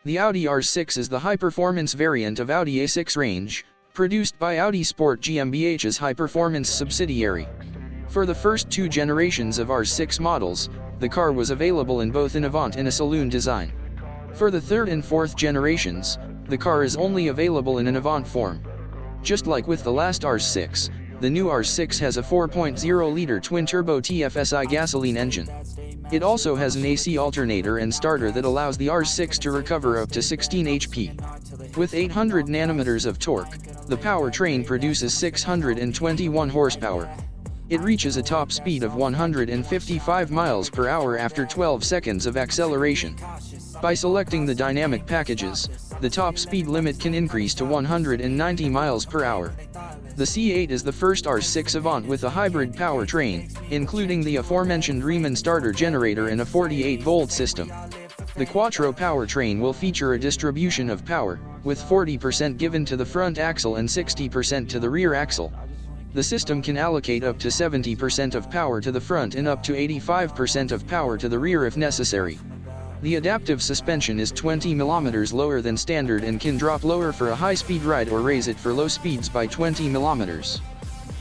The Audi R6 is the high-performance variant of Audi A6 range, produced by Audi Sport GmbH's high-performance subsidiary. For the first two generations of R6 models, the car was available in both an Avant and a saloon design. For the third and fourth generations, the car is only available in an Avant form. Just like with the last R6, the new R6 has a 4.0-liter twin-turbo TFSI gasoline engine. It also has an AC alternator and starter that allows the R6 to recover up to 16 HP. With 800 Nm of torque, the powertrain produces 621 horsepower. It reaches a top speed of 155 miles per hour after 12 seconds of acceleration. By selecting the dynamic packages, the top speed limit can increase to 190 miles per hour. The C8 is the first R6 Avant with a hybrid powertrain, including the aforementioned Riemann starter generator and a 48-volt system. The Quattro powertrain will feature a distribution of power, with 40% given to the front axle and 60% to the rear axle. The system can allocate up to 70% of power to the front and up to 85% of power to the rear if necessary. The adaptive suspension is 20 mm lower than standard and can drop lower for a high-speed ride or raise it for low speeds by 20 mm.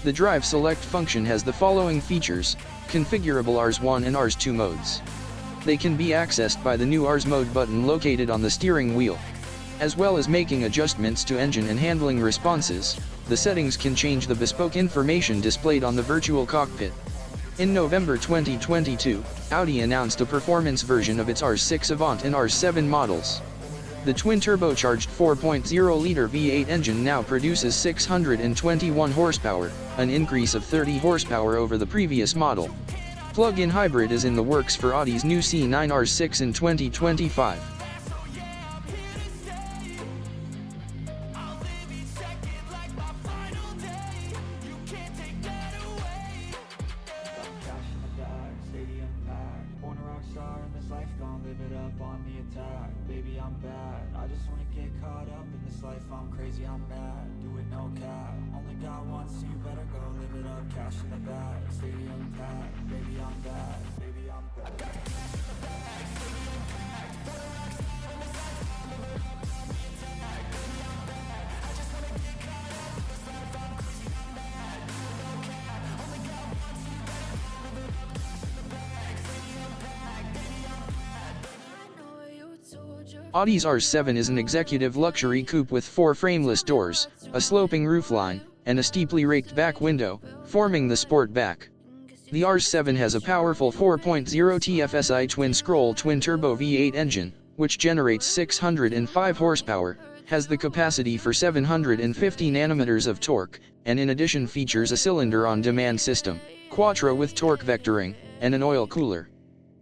The Drive Select function has the following features: configurable RS1 and RS2 modes. They can be accessed by the new RS mode button located on the steering wheel. As well as making adjustments to engine and handling responses, the settings can change the bespoke information displayed on the virtual cockpit. In November 2022, Audi announced a performance version of its R6 Avant and R7 models. The twin-turbocharged 4.0-liter V8 engine now produces 621 horsepower, an increase of 30 horsepower over the previous model. Plug-in hybrid is in the works for Audi's new C9 R6 in 2025. Baby, I'm bad. I just wanna get caught up in this life. I'm crazy, I'm mad. Do it no cap. Only got one, so you better go live it up. Cash in the bag, stadium packed. Baby, I'm bad. Baby, I'm bad. Audi's R7 is an executive luxury coupe with 4 frameless doors, a sloping roofline, and a steeply raked back window, forming the Sportback. The R7 has a powerful 4.0 TFSI twin-scroll twin-turbo V8 engine, which generates 605 horsepower, has the capacity for 750 Nm of torque, and in addition features a cylinder-on-demand system, Quattro with torque vectoring, and an oil cooler.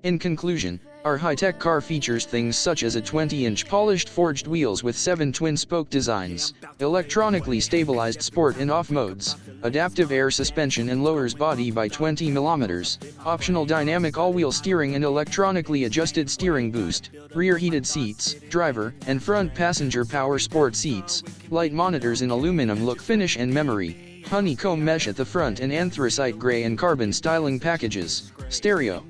In conclusion, our high-tech car features things such as a 20-inch polished forged wheels with 7 twin-spoke designs, electronically stabilized sport and off modes, adaptive air suspension and lowers body by 20 mm, optional dynamic all-wheel steering and electronically adjusted steering boost, rear heated seats, driver and front passenger power sport seats, light monitors in aluminum look finish and memory, honeycomb mesh at the front and anthracite gray and carbon styling packages, stereo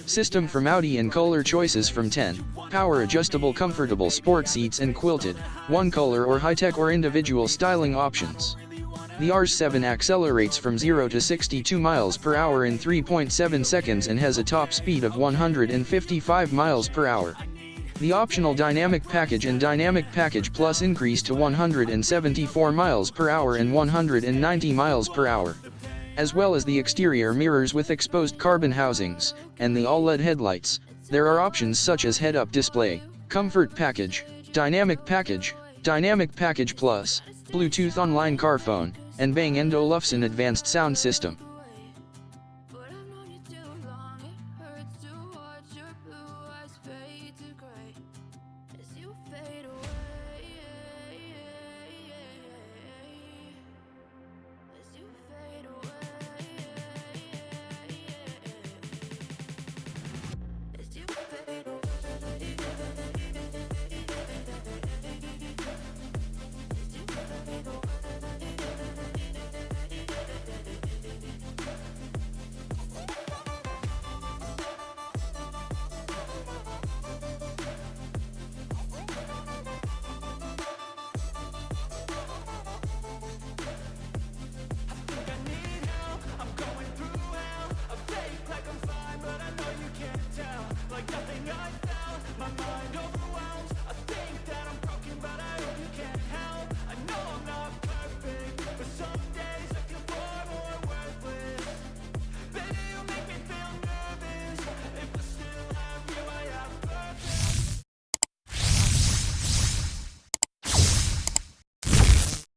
system from Audi and color choices from 10, power adjustable comfortable sport seats and quilted, one color or high-tech or individual styling options. The R7 accelerates from 0 to 62 miles per hour in 3.7 seconds and has a top speed of 155 miles per hour. The optional Dynamic Package and Dynamic Package Plus increase to 174 miles per hour and 190 miles per hour. As well as the exterior mirrors with exposed carbon housings, and the all-LED headlights, there are options such as head-up display, Comfort Package, Dynamic Package Plus, Bluetooth online car phone, and Bang & Olufsen advanced sound system.